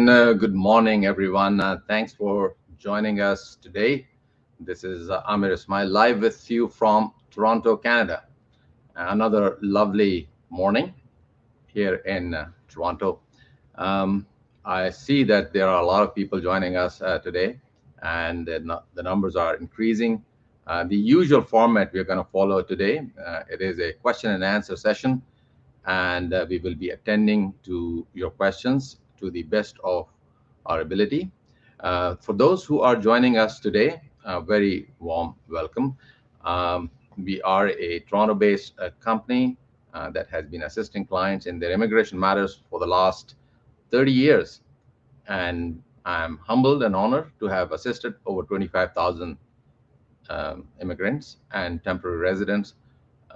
and good morning, everyone. Thanks for joining us today. This is Amir Ismail live with you from Toronto, Canada. Another lovely morning here in Toronto. Um, I see that there are a lot of people joining us today, and the numbers are increasing. The usual format we're going to follow today, it is a question and answer session, and we will be attending to your questions to the best of our ability. For those who are joining us today, a very warm welcome. We are a Toronto-based company that has been assisting clients in their immigration matters for the last 30 years. And I'm humbled and honored to have assisted over 25,000 immigrants and temporary residents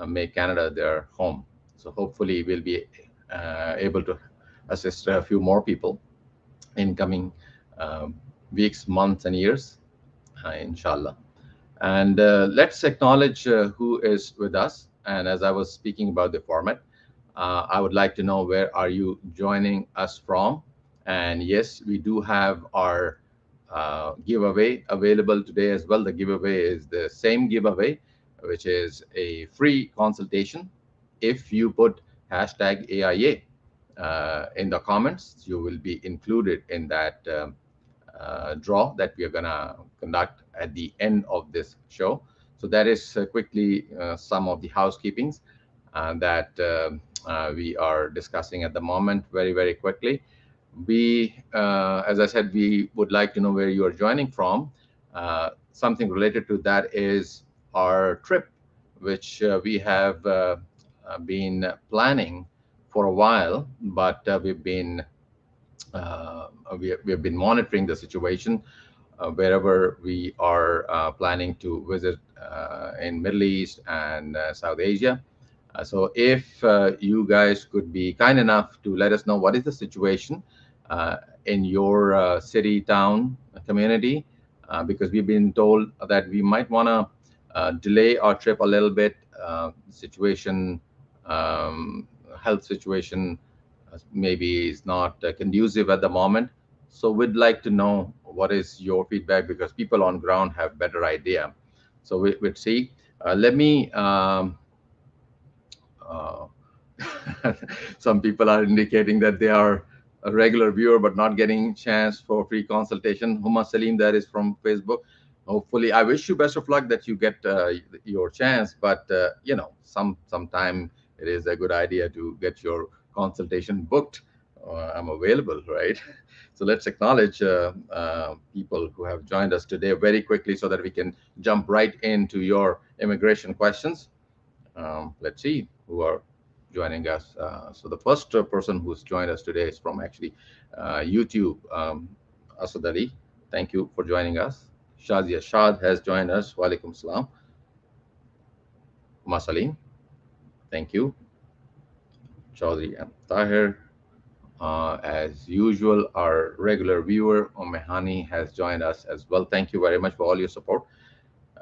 make Canada their home. So hopefully we'll be able to assist a few more people in coming um, weeks, months, and years, inshallah. And let's acknowledge who is with us. And as I was speaking about the format, I would like to know where are you joining us from. And yes, we do have our giveaway available today as well. The giveaway is the same giveaway, which is a free consultation. If you put hashtag AIA in the comments, you will be included in that draw that we are going to conduct at the end of this show. So that is quickly some of the housekeepings that we are discussing at the moment very, very quickly. As I said, we would like to know where you are joining from. Something related to that is our trip, which we have been planning for a while, but uh, we have been monitoring the situation wherever we are planning to visit in Middle East and South Asia. So if you guys could be kind enough to let us know what is the situation uh, in your city, town, community, because we've been told that we might want to delay our trip a little bit. Situation, um, health situation, maybe is not conducive at the moment. So we'd like to know what is your feedback because people on ground have better idea. So we'd see. Let me uh, some people are indicating that they are a regular viewer but not getting chance for free consultation. Huma Salim, that is from Facebook. Hopefully, I wish you best of luck that you get your chance. But sometime it is a good idea to get your consultation booked. I'm available, right? So let's acknowledge people who have joined us today very quickly so that we can jump right into your immigration questions. Let's see who are joining us. So the first person who's joined us today is from actually YouTube, Asad Ali. Thank you for joining us. Shazia Shad has joined us. Walaikum salam. Masalim, thank you. Chaudhry M. Tahir. As usual, our regular viewer, Omehani, has joined us as well. Thank you very much for all your support.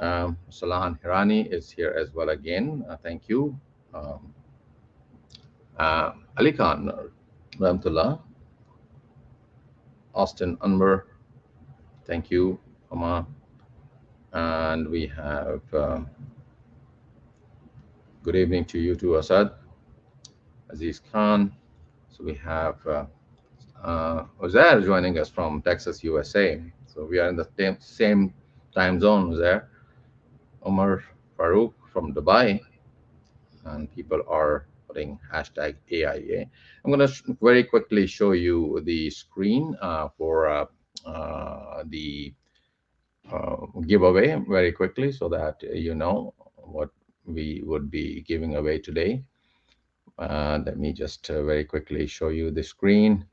Salahan Hirani is here as well again. Thank you. Um, Ali Khan, Rahmatullah, Austin Unmer, thank you, Amma. And we have good evening to you too, Asad, Aziz Khan. So we have Uzair joining us from Texas, USA. So we are in the same time zone, Uzair. Omar Farouk from Dubai. And people are putting hashtag AIA. I'm going to very quickly show you the screen for the giveaway very quickly so that you know what we would be giving away today. Let me just very quickly show you the screen.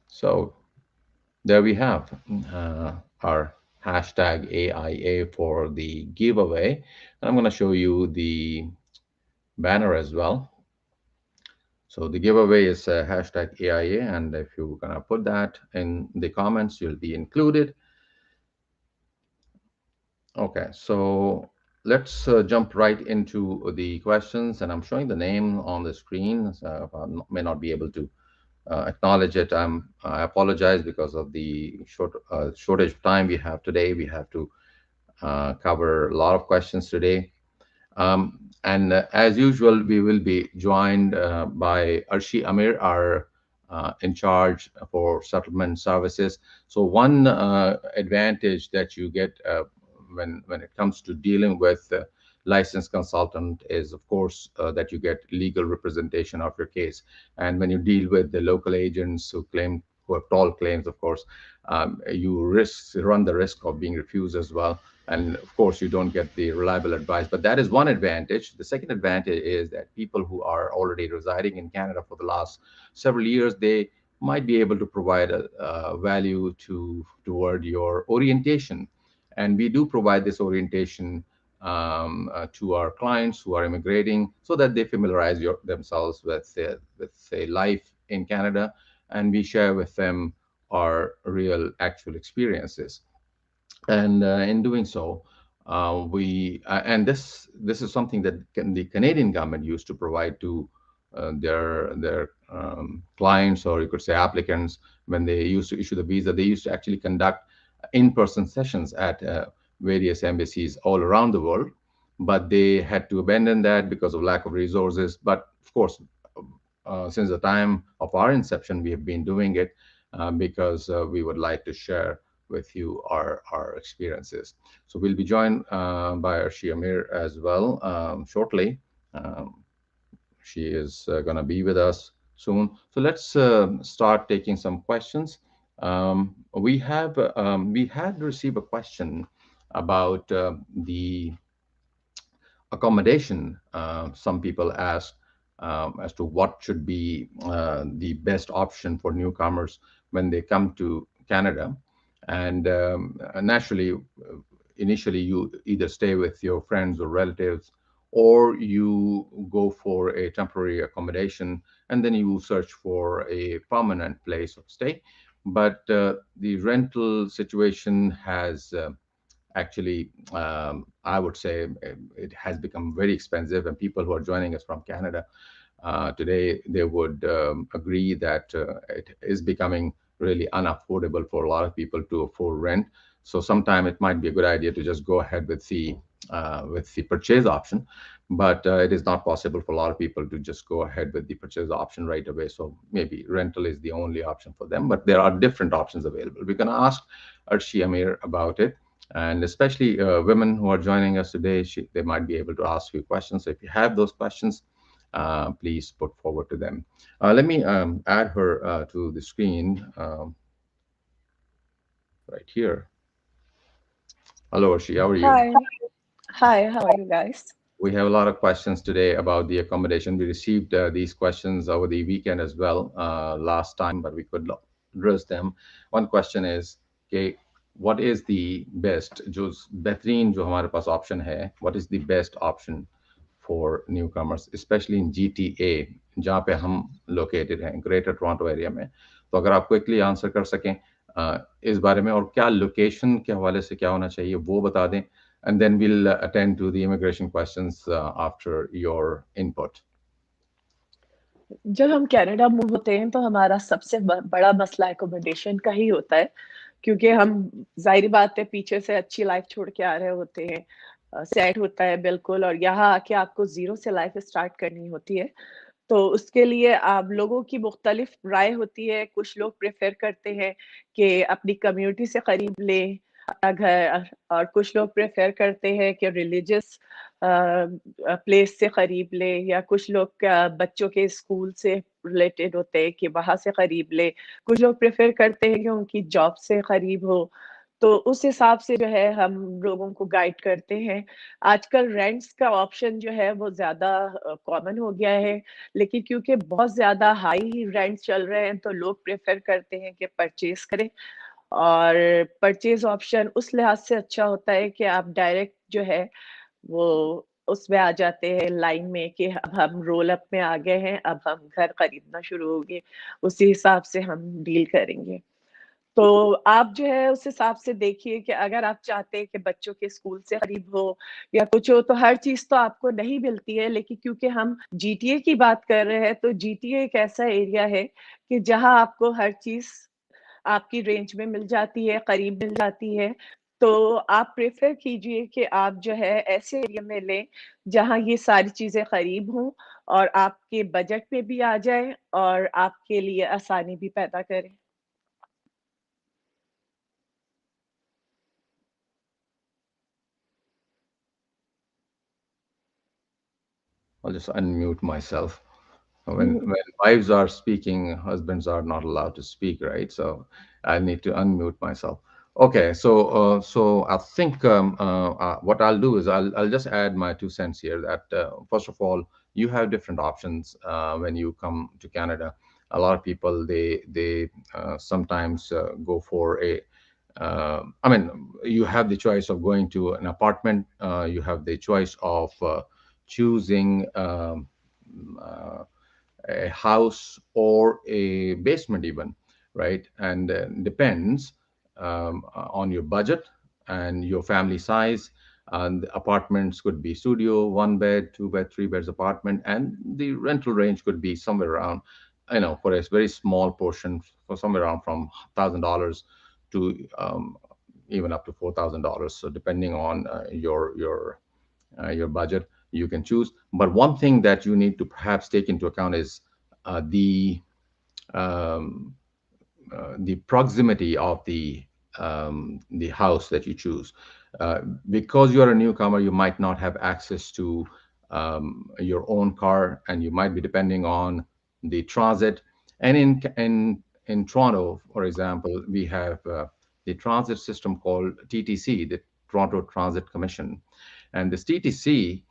So there we have our hashtag AIA for the giveaway. And I'm going to show you the banner as well. So the giveaway is hashtag AIA, and if you're gonna put that in the comments, you'll be included. Okay, so let's jump right into the questions, and I'm showing the name on the screen, so I may not be able to acknowledge it. I apologize because of the shortage of time we have today. We have to cover a lot of questions today. And as usual, we will be joined by Arshi Amir, our in charge for settlement services. So one advantage that you get when it comes to dealing with licensed consultant is, of course, that you get legal representation of your case. And when you deal with the local agents who have tall claims, of course, you run the risk of being refused as well, and of course you don't get the reliable advice. But that is one advantage. The second advantage is that people who are already residing in Canada for the last several years, they might be able to provide a value toward your orientation. And we do provide this orientation to our clients who are immigrating, so that they familiarize themselves with say life in Canada, and we share with them our real actual experiences. And in doing so, we and this is something that the Canadian government used to provide to their clients, or you could say applicants. When they used to issue the visa, they used to actually conduct in-person sessions at various embassies all around the world, but they had to abandon that because of lack of resources. But of course, since the time of our inception, we have been doing it because we would like to share with you our experiences. So we'll be joined by Arshi Amir as well shortly. Um, she is going to be with us soon. So let's start taking some questions. We had received a question about the accommodation. Some people ask as to what should be the best option for newcomers when they come to Canada. And naturally, initially, you either stay with your friends or relatives, or you go for a temporary accommodation, and then you search for a permanent place of stay. But the rental situation has actually, I would say it has become very expensive, and people who are joining us from Canada today, they would agree that it is becoming really unaffordable for a lot of people to afford rent. So sometime it might be a good idea to just go ahead with the purchase option, but it is not possible for a lot of people to just go ahead with the purchase option right away. So maybe rental is the only option for them, but there are different options available. We're going to ask Arshi Amir about it, and especially women who are joining us today, they might be able to ask you questions. So if you have those questions, please put forward to them. Let me add her to the screen right here. Hello, Arshi, how are you? Hi. Hi, how are you guys? We have a lot of questions today about the accommodation. We received these questions over the weekend as well last time, but we could not address them. One question is, okay, what is the best, जो बेहतरीन जो हमारे पास option है, what is the best option for newcomers, especially in GTA, जहाँ पे हम located हैं, Greater Toronto area में. तो अगर आप quickly answer कर सकें इस बारे में, और क्या location के हवाले से क्या होना चाहिए वो बता दें, and then we'll attend to the immigration questions after your input. जब हम कनाडा मूव होते हैं तो हमारा सबसे बड़ा मसला एकोमोडेशन का ही होता है, क्योंकि हम जाहिर बात है पीछे से अच्छी लाइफ छोड़ के आ रहे होते हैं, सेट होता है बिल्कुल, और यहाँ आके आपको जीरो से लाइफ स्टार्ट करनी होती है। तो उसके लिए आप लोगों की मुख्तलिफ राय होती है। कुछ लोग प्रेफर करते हैं कि अपनी कम्युनिटी से करीब लें अपना घर, और कुछ लोग प्रेफर करते हैं कि रिलीजियस प्लेस से करीब लें, या कुछ लोग बच्चों के स्कूल से रिलेटेड होते हैं कि वहाँ से करीब लें। कुछ लोग प्रेफर करते हैं कि उनकी जॉब से करीब हो। तो उस हिसाब से जो है हम लोगों को गाइड करते हैं। आजकल रेंट्स का ऑप्शन जो है वो ज़्यादा कॉमन हो गया है, लेकिन क्योंकि बहुत ज़्यादा हाई रेंट चल रहे हैं तो लोग प्रेफर करते हैं कि परचेज़ करें। और परचेज़ ऑप्शन उस लिहाज से अच्छा होता है कि आप डायरेक्ट जो है वो उसमें आ जाते हैं लाइन में कि अब हम रोल अप में आ गए हैं, अब हम घर खरीदना शुरू होंगे, उसी हिसाब से हम डील करेंगे। तो आप जो है उस हिसाब से देखिए कि अगर आप चाहते हैं कि बच्चों के स्कूल से करीब हो या कुछ हो, तो हर चीज़ तो आपको नहीं मिलती है, लेकिन क्योंकि हम जीटीए की बात कर रहे हैं, तो जीटीए एक ऐसा एरिया है कि जहाँ आपको हर चीज़ आपकी रेंज में मिल जाती है, करीब मिल जाती है। तो आप प्रेफ़र कीजिए कि आप जो है ऐसे एरिया में लें, जहाँ ये सारी चीज़ें करीब हों और आपके बजट में भी आ जाएँ और आपके लिए आसानी भी पैदा करें। I'll just unmute myself. When wives are speaking, husbands are not allowed to speak, right? So I need to unmute myself. Okay, so I think what I'll do is I'll just add my 2 cents here. That first of all, you have different options when you come to Canada. A lot of people they sometimes go for a I mean, you have the choice of going to an apartment. You have the choice of choosing uh, a house or a basement, even, right? And depends on your budget and your family size. And the apartments could be studio, 1 bed, 2 bed, 3 beds apartment, and the rental range could be somewhere around, for a very small portion, for somewhere around from $1,000 to even up to $4,000. So depending on your budget, you can choose. But one thing that you need to perhaps take into account is um, the proximity of the house that you choose. Because you're a newcomer, you might not have access to your own car, and you might be depending on the transit. And in Toronto, for example, we have the transit system called TTC, the Toronto Transit Commission, and this TTC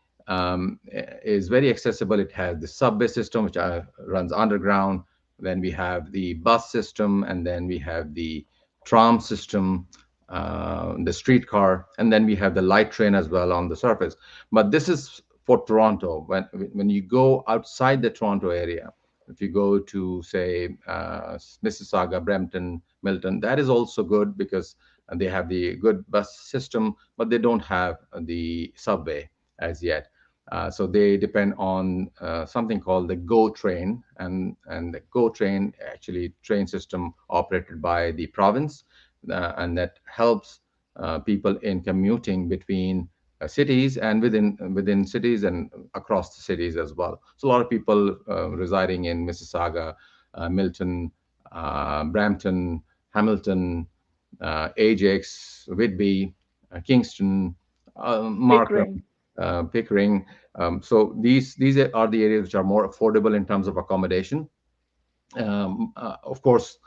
is very accessible. It has the subway system, which runs underground. Then we have the bus system, and then we have the tram system, the streetcar, and then we have the light train as well on the surface. But this is for Toronto. When you go outside the Toronto area, if you go to say Mississauga, Brampton, Milton, that is also good because they have the good bus system, but they don't have the subway as yet. So they depend on something called the GO train, and the GO train actually train system operated by the province, and that helps people in commuting between cities and within cities and across the cities as well. So a lot of people residing in Mississauga, Milton, Brampton, Hamilton, Ajax, Whitby, Kingston, Markham, Pickering. Pickering. So these are the areas which are more affordable in terms of accommodation. Of course,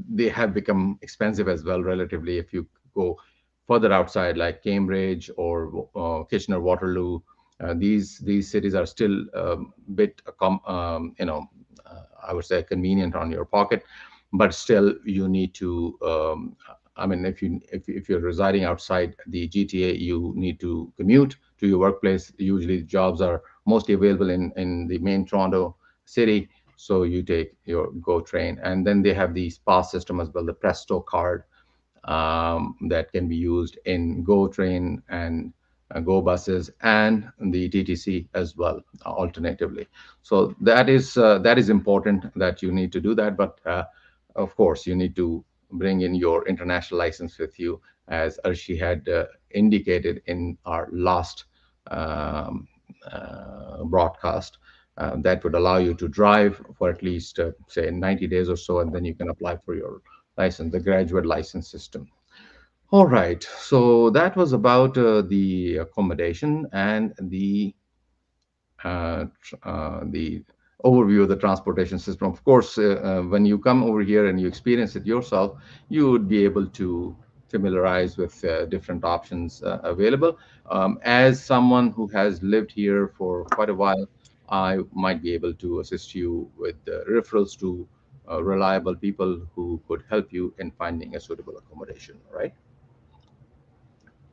they have become expensive as well, relatively. If you go further outside, like Cambridge or Kitchener, Waterloo, these cities are still a bit, I would say, convenient on your pocket, but still you need to. I mean, if you're residing outside the GTA, you need to commute to your workplace. Usually, jobs are mostly available in the main Toronto city, so you take your Go train, and then they have the pass system as well, the Presto card, that can be used in Go train and Go buses and the TTC as well, alternatively. So that is important that you need to do that. But of course, you need to bring in your international license with you, as Arshi had indicated in our last um, broadcast. That would allow you to drive for at least, say, 90 days or so, and then you can apply for your license, the graduate license system. All right, so that was about the accommodation and the overview of the transportation system. Of course, when you come over here and you experience it yourself, you would be able to familiarize with different options available. As someone who has lived here for quite a while, I might be able to assist you with referrals to reliable people who could help you in finding a suitable accommodation. All right.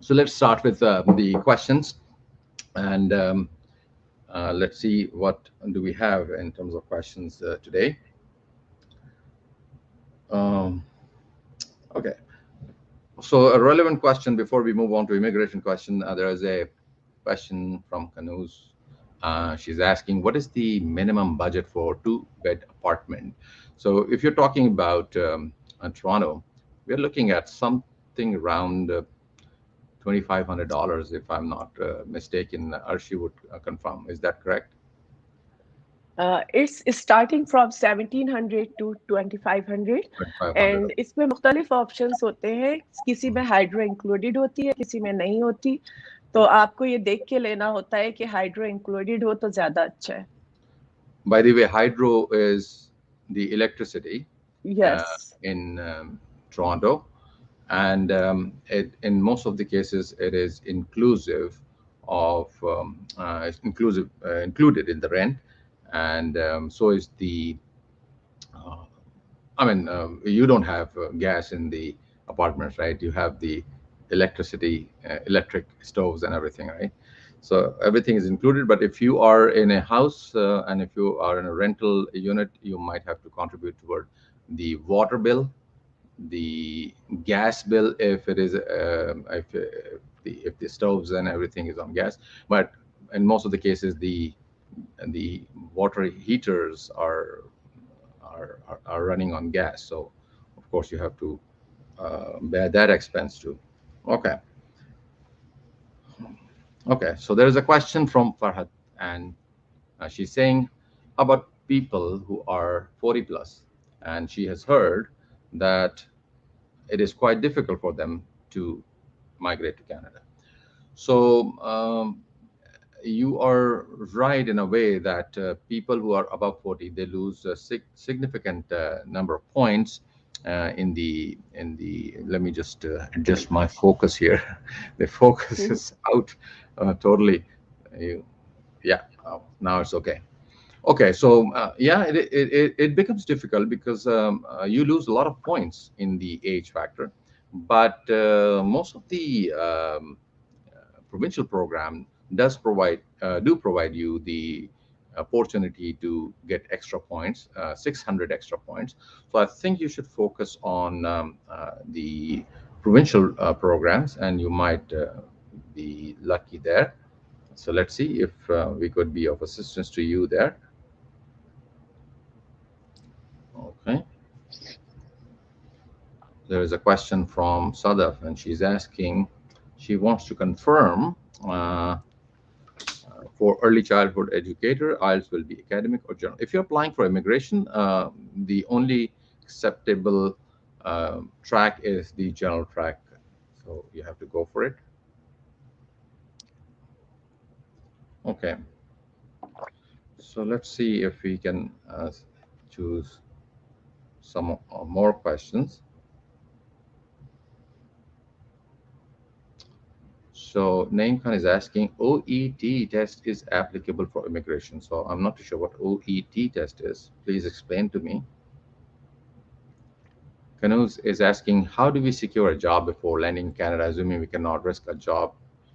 So let's start with the questions, and let's see what do we have in terms of questions today. Um, So a relevant question before we move on to immigration question. There is a question from Kanuz. She's asking, what is the minimum budget for two-bed apartment? So if you're talking about Toronto, we're looking at something around $2,500, if I'm not mistaken. Arshi would confirm. Is that correct? It's starting from 1700 to 2500 $2,500. And इसमें मुख्तलिफ options होते हैं किसी में hydro included होती है किसी में नहीं होती तो आपको ये देख के लेना होता है कि हाइड्रो इंक्लूडेड हो तो ज्यादा अच्छा है By the way, hydro is the electricity yes in Toronto, and in most of the cases, it is inclusive of it's included in the rent, and so is the. Uh, I mean, you don't have gas in the apartments, right? You have the electricity, electric stoves, and everything, right? So everything is included. But if you are in a house and if you are in a rental unit, you might have to contribute toward the water bill, the gas bill if it is if the stoves and everything is on gas. But in most of the cases, the water heaters are running on gas. So of course you have to bear that expense too. Okay. Okay. So there is a question from Farhat, and she's saying about people who are 40 plus, and she has heard that it is quite difficult for them to migrate to Canada. So you are right in a way that people who are above 40, they lose a significant number of points in the let me just adjust my focus here. The focus is out totally. You, yeah, now it's okay. Okay, so yeah, it becomes difficult because you lose a lot of points in the age factor, but most of the provincial program do provide you the opportunity to get extra points, 600 extra points. So I think you should focus on the provincial programs, and you might be lucky there. So let's see if we could be of assistance to you there. Okay. There is a question from Sadaf, and she's asking, she wants to confirm for early childhood educator, IELTS will be academic or general. If you're applying for immigration, the only acceptable track is the general track. So you have to go for it. Okay. So let's see if we can choose some more questions. So Naim Khan is asking, OET test is applicable for immigration. So I'm not too sure what OET test is. Please explain to me. Kanuz is asking, how do we secure a job before landing in Canada, assuming we cannot risk a job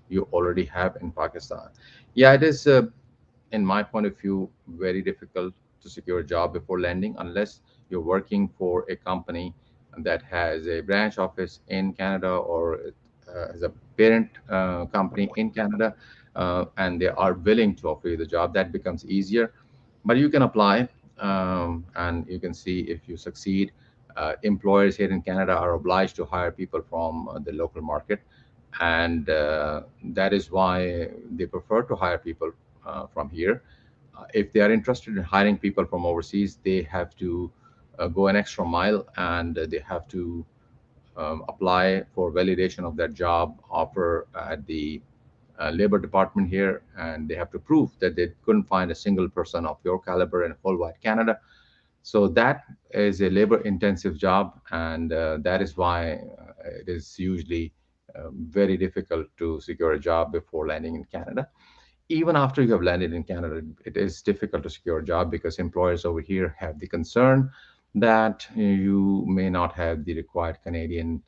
you already have in Pakistan? Yeah, it is, in my point of view, very difficult to secure a job before landing unless you're working for a company that has a branch office in Canada or as a parent company in Canada, and they are willing to offer you the job. That becomes easier. But you can apply, and you can see if you succeed. Employers here in Canada are obliged to hire people from the local market, and that is why they prefer to hire people from here. If they are interested in hiring people from overseas, they have to go an extra mile, and they have to apply for validation of that job offer at the labor department here, and they have to prove that they couldn't find a single person of your caliber in whole wide Canada. So that is a labor intensive job, and that is why it is usually very difficult to secure a job before landing in Canada. Even after you have landed in Canada, it is difficult to secure a job because employers over here have the concern that you may not have the required Canadian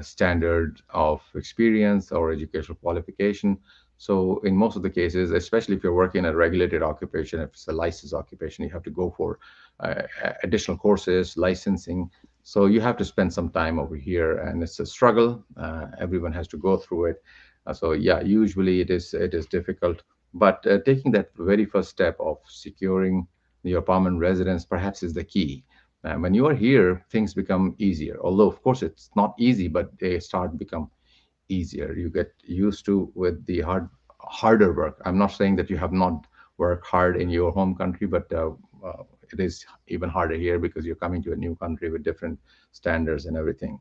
standard of experience or educational qualification. So, in most of the cases, especially if you're working in a regulated occupation, if it's a licensed occupation, you have to go for additional courses, licensing. So you have to spend some time over here, and it's a struggle. Everyone has to go through it. So yeah, usually it is difficult, but taking that very first step of securing your permanent residence perhaps is the key. When you are here, things become easier. Although of course it's not easy, but they start become easier. You get used to with the harder work. I'm not saying that you have not worked hard in your home country, but it is even harder here because you're coming to a new country with different standards and everything.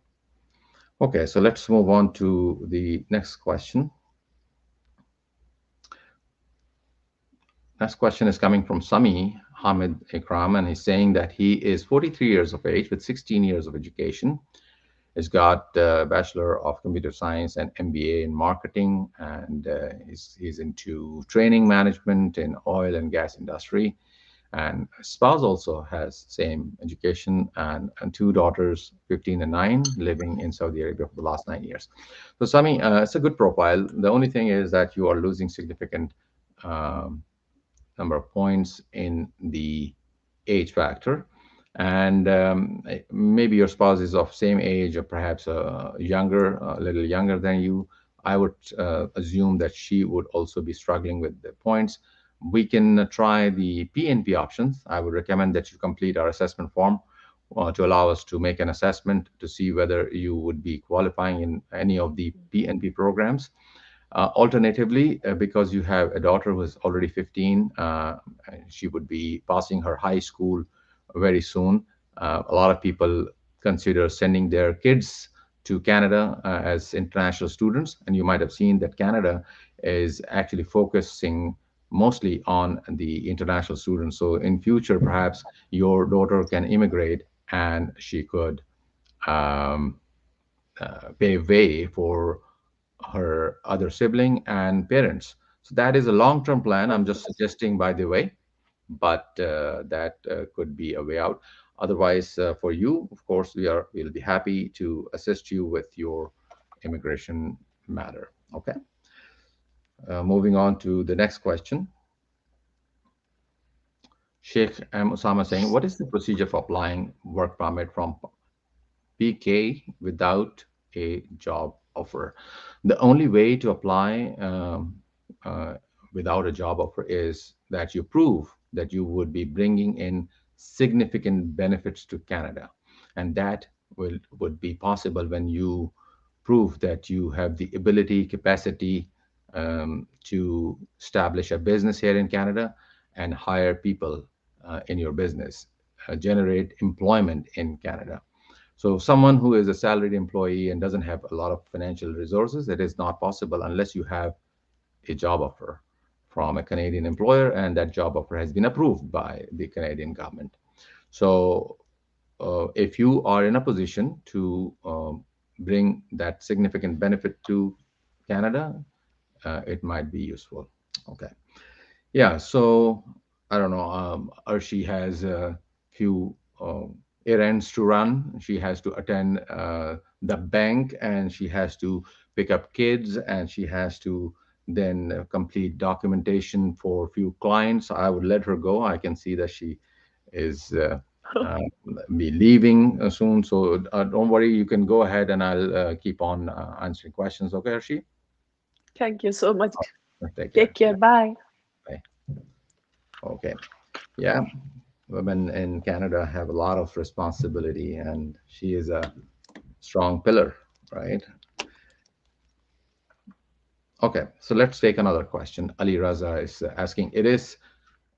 Okay, so let's move on to the next question. Next question is coming from Sami Hamid Ikram, and he's saying that he is 43 years of age with 16 years of education. He's got a Bachelor of Computer Science and MBA in marketing, and he's into training management in oil and gas industry. And his spouse also has same education, and two daughters, 15 and 9, living in Saudi Arabia for the last 9 years. So, Sami, it's a good profile. The only thing is that you are losing significant um, number of points in the age factor, and maybe your spouse is of same age or perhaps younger, a little younger than you. I would assume that she would also be struggling with the points. We can try the PNP options. I would recommend that you complete our assessment form to allow us to make an assessment to see whether you would be qualifying in any of the PNP programs. Alternatively, because you have a daughter who is already 15, she would be passing her high school very soon. A lot of people consider sending their kids to Canada as international students, and you might have seen that Canada is actually focusing mostly on the international students. So in future, perhaps your daughter can immigrate and she could um, pave way for her other sibling and parents. So that is a long-term plan. I'm just suggesting, by the way, but that could be a way out. Otherwise, for you, of course, we'll be happy to assist you with your immigration matter. Okay. Moving on to the next question. Sheikh M. Osama saying, what is the procedure for applying work permit from PK without a job offer? The only way to apply uh, without a job offer is that you prove that you would be bringing in significant benefits to Canada. And that would be possible when you prove that you have the ability, capacity to establish a business here in Canada and hire people in your business, generate employment in Canada. So someone who is a salaried employee and doesn't have a lot of financial resources, it is not possible unless you have a job offer from a Canadian employer and that job offer has been approved by the Canadian government. So if you are in a position to bring that significant benefit to Canada, it might be useful. Okay. Yeah, so I don't know. Arshi has a few errands to run. She has to attend the bank, and she has to pick up kids, and she has to then complete documentation for a few clients. I would let her go. I can see that she is uh, be leaving soon. So don't worry. You can go ahead, and I'll keep on answering questions. Okay, Arshi? Thank you so much. Take Take care. care. Bye. Bye. Okay. Yeah, women in Canada have a lot of responsibility, and she is a strong pillar, right? Okay, so let's take another question. Ali Raza is asking, is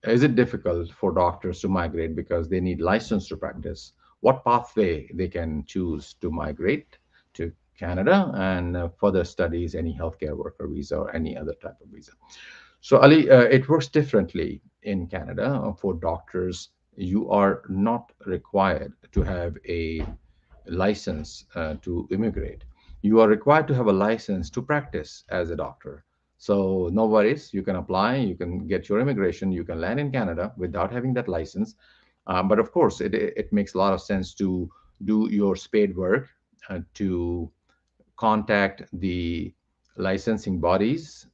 it difficult for doctors to migrate because they need license to practice? What pathway they can choose to migrate to Canada and further studies, any healthcare worker visa or any other type of visa? So, Ali, it works differently in Canada. For doctors, you are not required to have a license to immigrate. You are required to have a license to practice as a doctor. So, no worries. You can apply, you can get your immigration, you can land in Canada without having that license. But of course, it makes a lot of sense to do your spade work to contact the licensing bodies,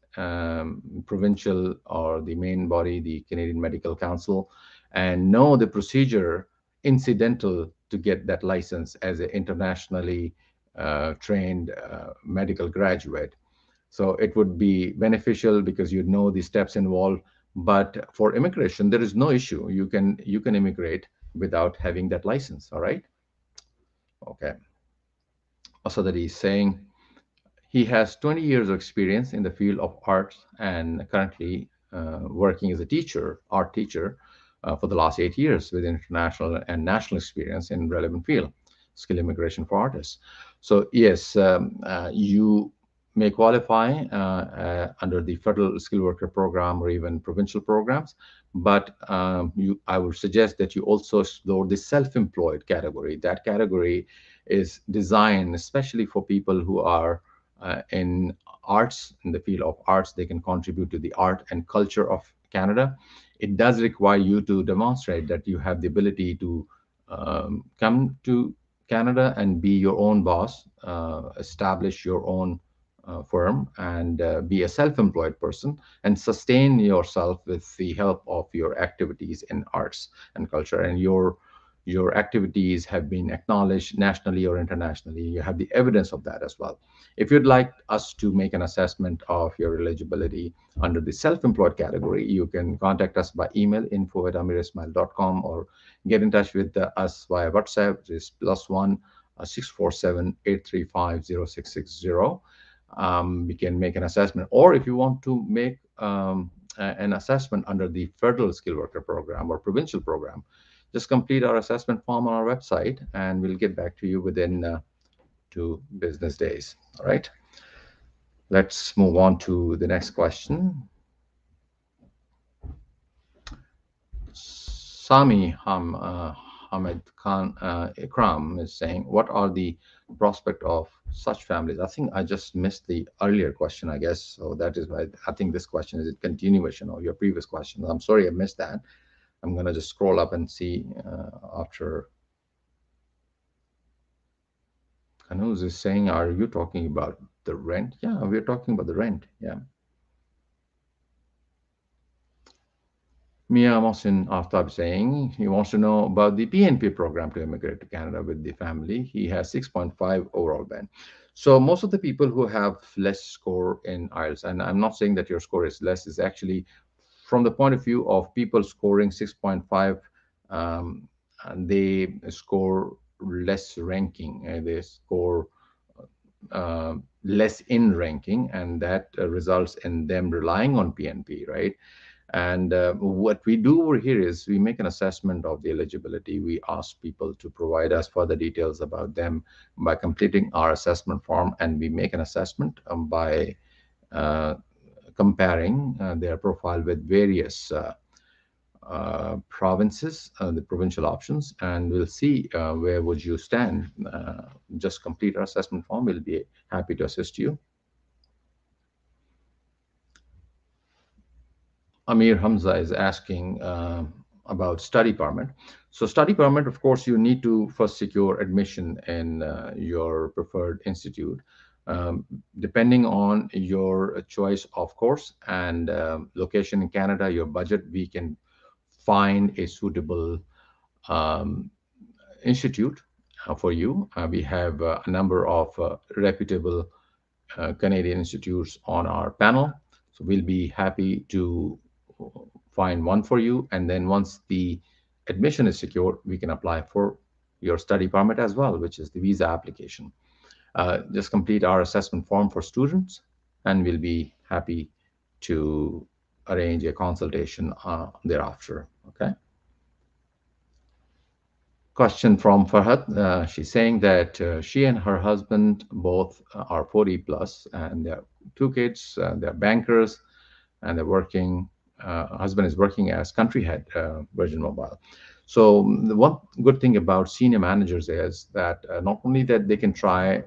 provincial or the main body, the Canadian Medical Council, and know the procedure incidental to get that license as an internationally trained medical graduate. So it would be beneficial because you know the steps involved. But for immigration, there is no issue. You can immigrate without having that license. All right. Okay. Also, that he's saying he has 20 years of experience in the field of arts and currently working as a teacher, art teacher, for the last 8 years with international and national experience in relevant field, skill immigration for artists. So yes, you may qualify under the federal skilled worker program or even provincial programs, but I would suggest that you also explore the self-employed category. That category is designed especially for people who are in arts, in the field of arts. They can contribute to the art and culture of Canada. It does require you to demonstrate that you have the ability to come to Canada and be your own boss, establish your own firm, and be a self-employed person and sustain yourself with the help of your activities in arts and culture. And your activities have been acknowledged nationally or internationally. You have the evidence of that as well. If you'd like us to make an assessment of your eligibility under the self-employed category, you can contact us by email info@amirismail.com or get in touch with us via WhatsApp, which is +1 647 835 0660. We can make an assessment. Or if you want to make an assessment under the federal skilled worker program or provincial program, just complete our assessment form on our website and we'll get back to you within 2 business days. All right. Let's move on to the next question. Sami Ahmed Khan Ikram is saying, what are the prospect of such families? I think I just missed the earlier question, I guess. So that is why I think this question is a continuation of your previous question. I'm sorry I missed that. I'm going to just scroll up and see after. Kanuz is saying, are you talking about the rent? Yeah, we're talking about the rent. Yeah. Mia Mohsin Aftab saying he wants to know about the PNP program to immigrate to Canada with the family. He has 6.5 overall band. So most of the people who have less score in IELTS, and I'm not saying that your score is less, is actually from the point of view of people scoring 6.5, and they score less ranking, they score less in ranking, and that results in them relying on PNP, right? And what we do over here is we make an assessment of the eligibility. We ask people to provide us further details about them by completing our assessment form, and we make an assessment by comparing their profile with various provinces, the provincial options, and we'll see where would you stand. Just complete our assessment form. We'll be happy to assist you. Amir Hamza is asking about study permit. So study permit, of course, you need to first secure admission in your preferred institute. Depending on your choice of course and location in Canada, your budget, we can find a suitable institute for you. We have a number of reputable Canadian institutes on our panel. So we'll be happy to find one for you. And then once the admission is secured, we can apply for your study permit as well, which is the visa application. Just complete our assessment form for students, and we'll be happy to arrange a consultation thereafter. Okay. Question from Farhat. She's saying that she and her husband both are 40 plus, and they have 2 kids. They're bankers, and they're working. Husband is working as country head, Virgin Mobile. So the one good thing about senior managers is that not only that they can try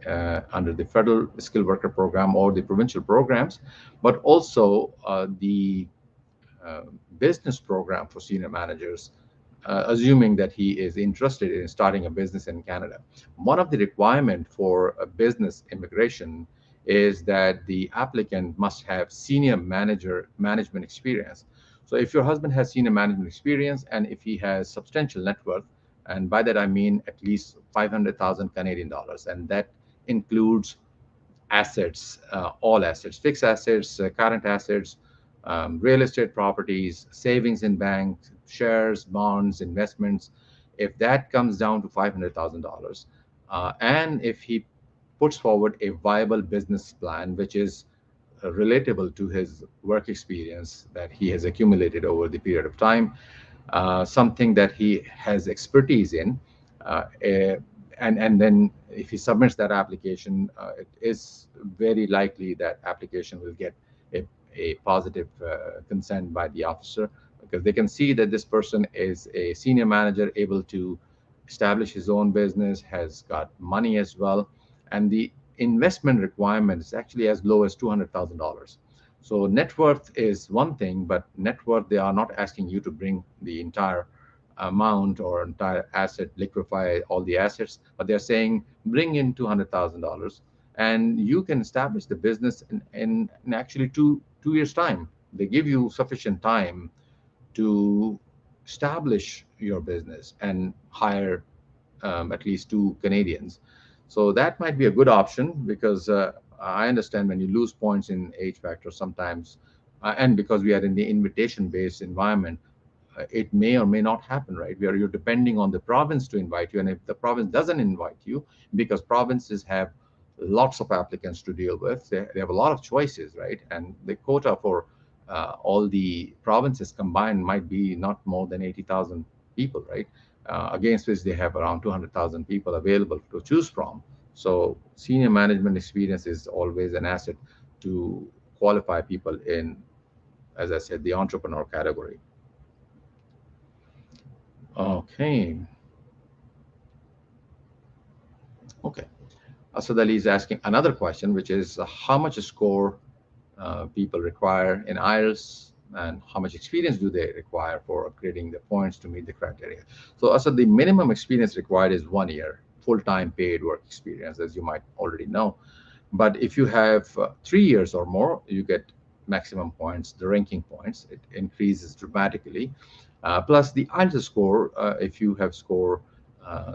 under the federal skilled worker program or the provincial programs, but also the business program for senior managers, assuming that he is interested in starting a business in Canada. One of the requirements for a business immigration is that the applicant must have senior management experience. So if your husband has senior management experience and if he has substantial net worth, And by that I mean at least 500,000 Canadian dollars, and that includes assets, all assets, fixed assets, current assets, real estate properties, savings in banks, shares, bonds, investments. If that comes down to $500,000, and if he puts forward a viable business plan, which is relatable to his work experience that he has accumulated over the period of time, something that he has expertise in, and then if he submits that application, it is very likely that application will get a, a positive consent by the officer, because they can see that this person is a senior manager able to establish his own business, has got money as well, and the investment requirement is actually as low as $200,000. So net worth is one thing, but net worth, they are not asking you to bring the entire amount or entire asset, liquefy all the assets, but they're saying bring in $200,000 and you can establish the business in actually two years time. They give you sufficient time to establish your business and hire at least two Canadians. So that might be a good option, because I understand when you lose points in H factor sometimes, and because we are in the invitation-based environment, it may or may not happen, right? Where you're depending on the province to invite you, and if the province doesn't invite you, because provinces have lots of applicants to deal with, they have a lot of choices, right? And the quota for all the provinces combined might be not more than 80,000 people, right? Against which they have around 200,000 people available to choose from. So senior management experience is always an asset to qualify people in, as I said, the entrepreneur category. Okay. Okay. Asad Ali is asking another question, which is how much score people require in IELTS, and how much experience do they require for upgrading the points to meet the criteria. So Asad, the minimum experience required is 1 year, full-time paid work experience, as you might already know. But if you have 3 years or more, you get maximum points, the ranking points. It increases dramatically. Plus the IELTS score, if you have score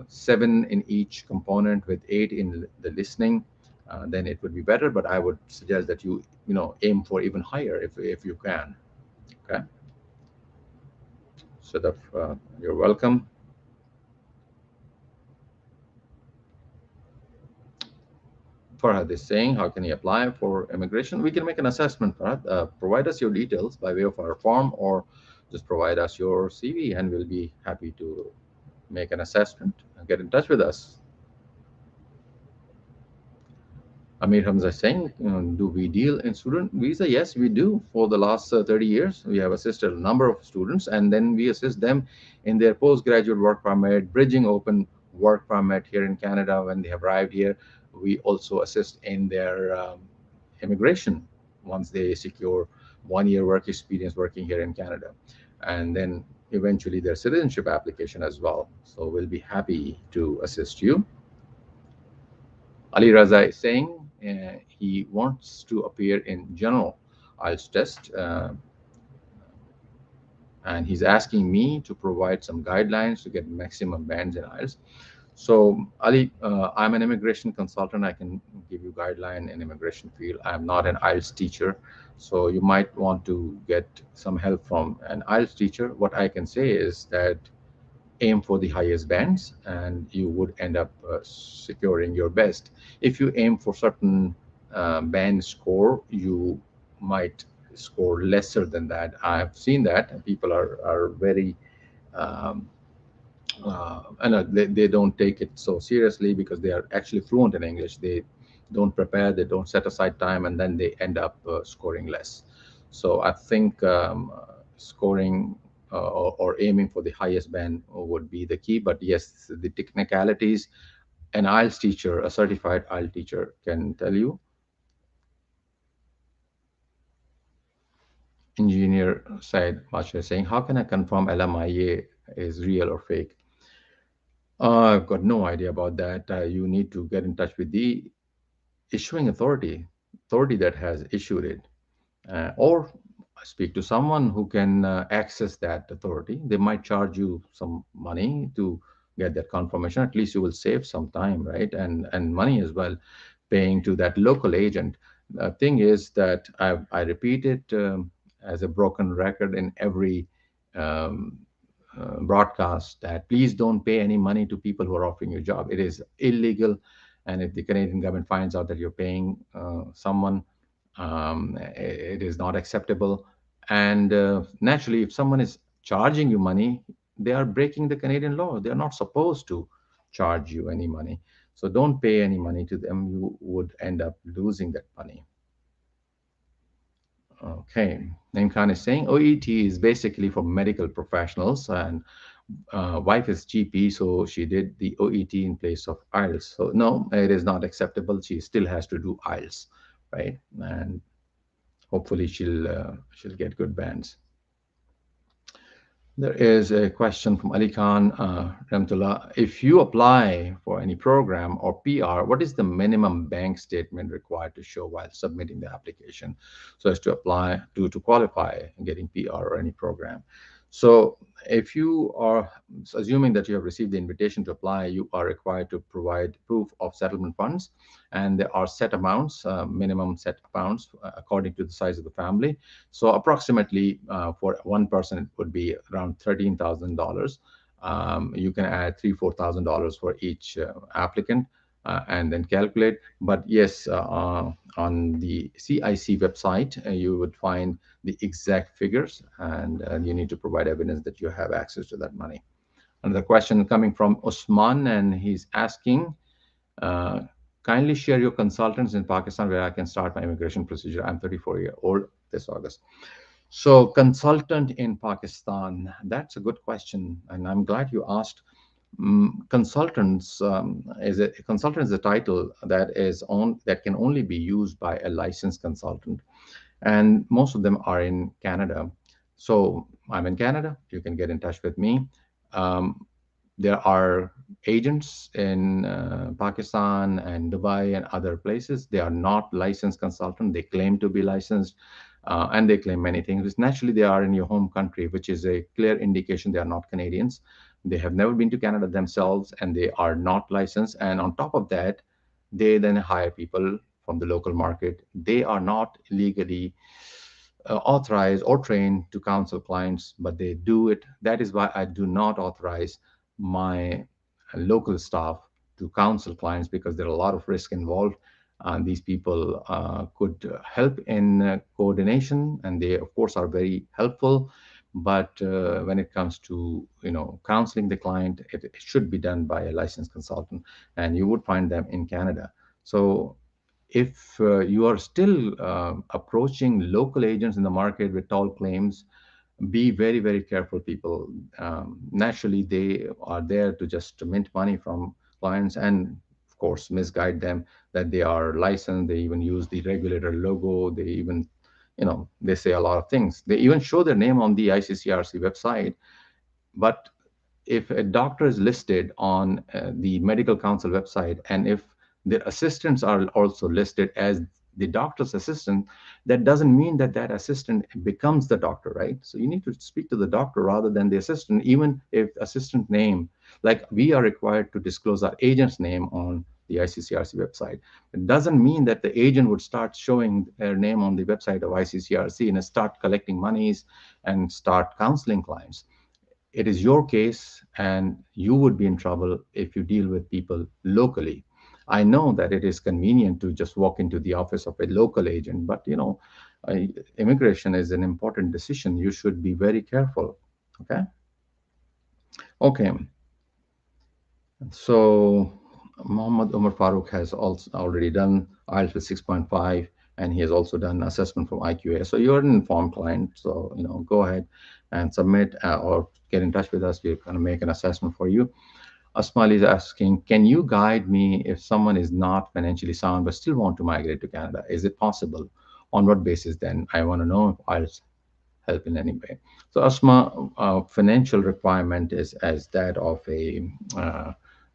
7 in each component with 8 in the listening, then it would be better. But I would suggest that you aim for even higher if you can. Okay. So that you're welcome. Farhad is saying, how can he apply for immigration? We can make an assessment, Farhad. Provide us your details by way of our form, or just provide us your CV, and we'll be happy to make an assessment and get in touch with us. Amir Hamza is saying, do we deal in student visa? Yes, we do. For the last 30 years, we have assisted a number of students, and then we assist them in their postgraduate work permit, bridging open work permit here in Canada when they have arrived here. We also assist in their immigration once they secure 1 year work experience working here in Canada, and then eventually their citizenship application as well. So we'll be happy to assist you. Ali Raza is saying he wants to appear in general IELTS test, and he's asking me to provide some guidelines to get maximum bands in IELTS. So Ali, I'm an immigration consultant. I can give you guideline in immigration field. I'm not an IELTS teacher, so you might want to get some help from an IELTS teacher. What I can say is that aim for the highest bands and you would end up securing your best. If you aim for certain band score, you might score lesser than that. I've seen that people are very um, I know they don't take it so seriously because they are actually fluent in English. They don't prepare, they don't set aside time, and then they end up scoring less. So I think scoring or aiming for the highest band would be the key. But yes, the technicalities, an IELTS teacher, a certified IELTS teacher can tell you. Engineer Said Basha is saying, how can I confirm Lmia is real or fake? I've got no idea about that. You need to get in touch with the issuing authority that has issued it, or speak to someone who can access that authority. They might charge you some money to get that confirmation. At least you will save some time, right? And money as well, paying to that local agent. The thing is that I repeat it as a broken record in every um, broadcast, that please don't pay any money to people who are offering you a job. It is illegal, and if the Canadian government finds out that you're paying someone, it is not acceptable. And naturally, if someone is charging you money, they are breaking the Canadian law. They are not supposed to charge you any money. So don't pay any money to them. You would end up losing that money. Okay. Naim Khan is saying OET is basically for medical professionals, and wife is GP, so she did the OET in place of IELTS. So no, it is not acceptable. She still has to do IELTS, right? And hopefully she'll get good bands. There is a question from Ali Khan Ramtullah. If you apply for any program or PR, what is the minimum bank statement required to show while submitting the application so as to apply to qualify getting PR or any program? So if you are assuming that you have received the invitation to apply, you are required to provide proof of settlement funds, and there are set amounts, minimum set amounts according to the size of the family. So approximately for one person, it would be around $13,000. You can add $3,000-4,000 for each applicant, and then calculate. But yes, on the CIC website, you would find the exact figures, and you need to provide evidence that you have access to that money. Another question coming from Osman, and he's asking, uh, kindly share your consultants in Pakistan where I can start my immigration procedure. I'm 34-year old this August. So, consultant in Pakistan, that's a good question, and I'm glad you asked. Consultants consultant is a title that can only be used by a licensed consultant, and most of them are in Canada. So I'm in Canada. You can get in touch with me. Um, there are agents in Pakistan and Dubai and other places. They are not licensed consultant. They claim to be licensed, and they claim many things. Which naturally, they are in your home country, which is a clear indication they are not Canadians. They have never been to Canada themselves, and they are not licensed. And on top of that, they then hire people from the local market. They are not legally authorized or trained to counsel clients, but they do it. That is why I do not authorize my local staff to counsel clients, because there are a lot of risk involved. These people could help in coordination, and they, of course, are very helpful. But when it comes to counseling the client, it should be done by a licensed consultant, and you would find them in Canada. So if you are still approaching local agents in the market with tall claims, be very, very careful, people. Naturally, they are there to just mint money from clients and, of course, misguide them that they are licensed. They even use the regulator logo. They even, they say a lot of things. They even show their name on the ICCRC website. But if a doctor is listed on the medical council website, and if their assistants are also listed as the doctor's assistant, that doesn't mean that that assistant becomes the doctor, right? So you need to speak to the doctor rather than the assistant, even if assistant name, like we are required to disclose our agent's name on the ICCRC website. It doesn't mean that the agent would start showing their name on the website of ICCRC and start collecting monies and start counseling clients. It is your case, and you would be in trouble if you deal with people locally. I know that it is convenient to just walk into the office of a local agent, but immigration is an important decision. You should be very careful. Okay. Okay. So Muhammad Umar Farooq has also already done IELTS with 6.5, and he has also done assessment from IQA. So you're an informed client. So go ahead and submit or get in touch with us. We're going to make an assessment for you. Asmal is asking, can you guide me if someone is not financially sound but still want to migrate to Canada? Is it possible? On what basis then? I want to know if IELTS help in any way. So Asma, financial requirement is as that of a,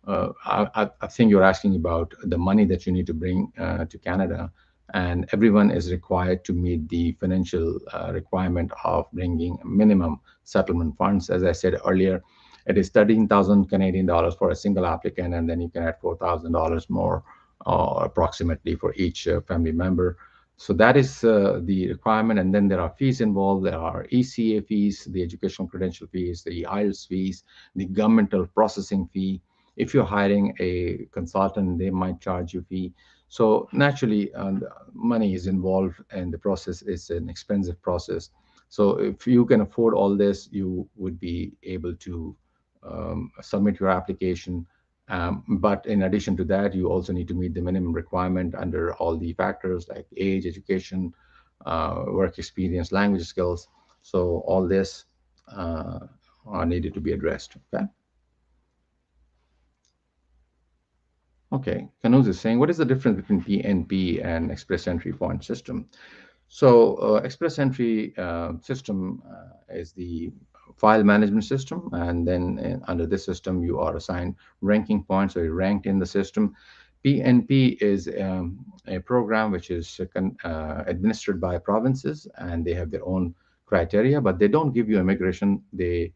I think you're asking about the money that you need to bring to Canada, and everyone is required to meet the financial requirement of bringing minimum settlement funds. As I said earlier, It is 13,000 Canadian dollars for a single applicant, and then you can add $4,000 more approximately for each family member. So that is the requirement. And then there are fees involved. There are ECA fees, the educational credential fees, the IELTS fees, the governmental processing fee. If you're hiring a consultant, they might charge you fee. So naturally, money is involved, and the process is an expensive process. So if you can afford all this, you would be able to submit your application. But in addition to that, you also need to meet the minimum requirement under all the factors like age, education, work experience, language skills. So all this are needed to be addressed. Okay. Okay. Kanuz is saying, what is the difference between PNP and Express Entry Point System? So Express Entry system is the file management system, and then under this system you are assigned ranking points, or you're ranked in the system. PNP is a program which is administered by provinces, and they have their own criteria, but they don't give you immigration. They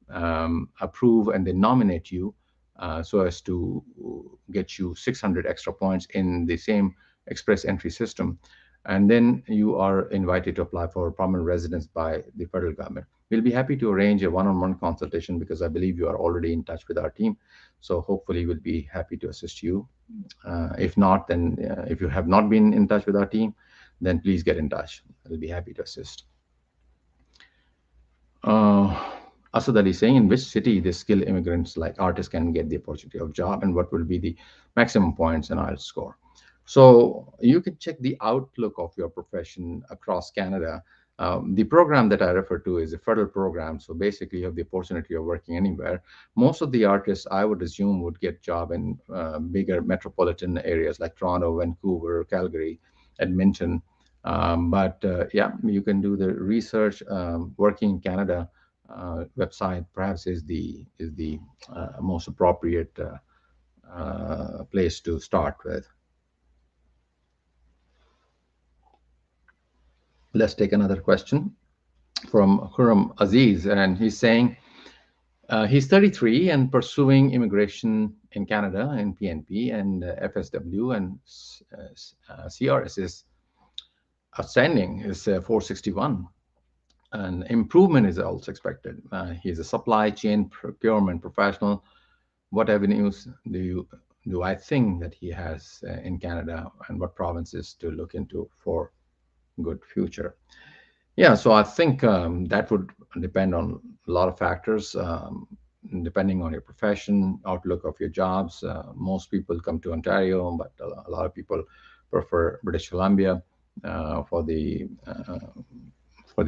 approve and they nominate you so as to get you 600 extra points in the same express entry system. And then you are invited to apply for permanent residence by the federal government. We'll be happy to arrange a one-on-one consultation because I believe you are already in touch with our team. So hopefully we'll be happy to assist you. If not, then if you have not been in touch with our team, then please get in touch. We'll be happy to assist. Uh, Asad Ali saying, in which city the skilled immigrants like artists can get the opportunity of job, and what will be the maximum points and IELTS score? So you can check the outlook of your profession across Canada. The program that I refer to is a federal program. So basically, you have the opportunity of working anywhere. Most of the artists, I would assume, would get job in bigger metropolitan areas like Toronto, Vancouver, Calgary, Edmonton. But yeah, you can do the research. Working in Canada website perhaps is the most appropriate place to start with. Let's take another question from Huram Aziz, and he's saying he's 33 and pursuing immigration in Canada in PNP and FSW, and CRS is outstanding, is 461. And improvement is also expected. He's a supply chain procurement professional. What avenues do I think that he has in Canada, and what provinces to look into for good future? Yeah, so I think that would depend on a lot of factors, depending on your profession, outlook of your jobs. Most people come to Ontario, but a lot of people prefer British Columbia for the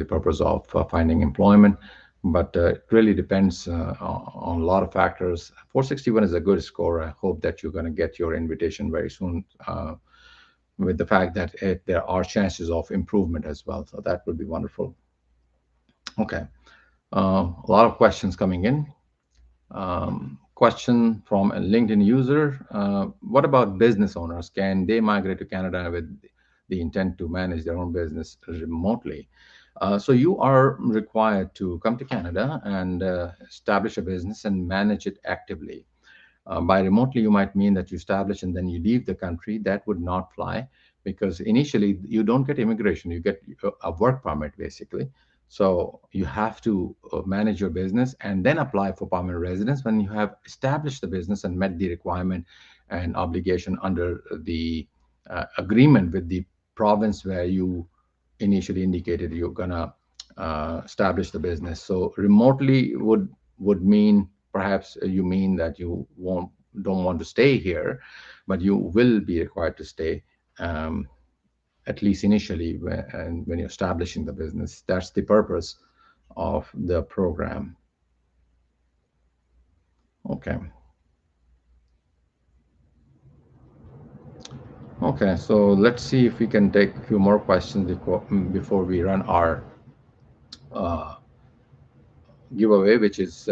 purpose of finding employment. But it really depends on a lot of factors. 461 is a good score. I hope that you're going to get your invitation very soon, with the fact that there are chances of improvement as well. So that would be wonderful. Okay. A lot of questions coming in. Question from a LinkedIn user. What about business owners? Can they migrate to Canada with the intent to manage their own business remotely? So you are required to come to Canada and establish a business and manage it actively. By remotely, you might mean that you establish and then you leave the country. That would not fly because initially you don't get immigration, you get a work permit basically. So you have to manage your business and then apply for permanent residence when you have established the business and met the requirement and obligation under the agreement with the province where you initially indicated you're gonna establish the business. So remotely would mean perhaps you mean that you don't want to stay here, but you will be required to stay, at least initially when you're establishing the business. That's the purpose of the program. Okay. Okay, so let's see if we can take a few more questions before we run our uh, giveaway, which is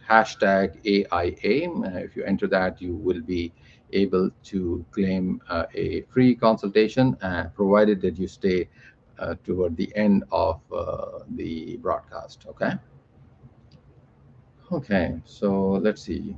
hashtag AIAIM. If you enter that, you will be able to claim a free consultation, provided that you stay toward the end of the broadcast. Okay. Okay, so let's see.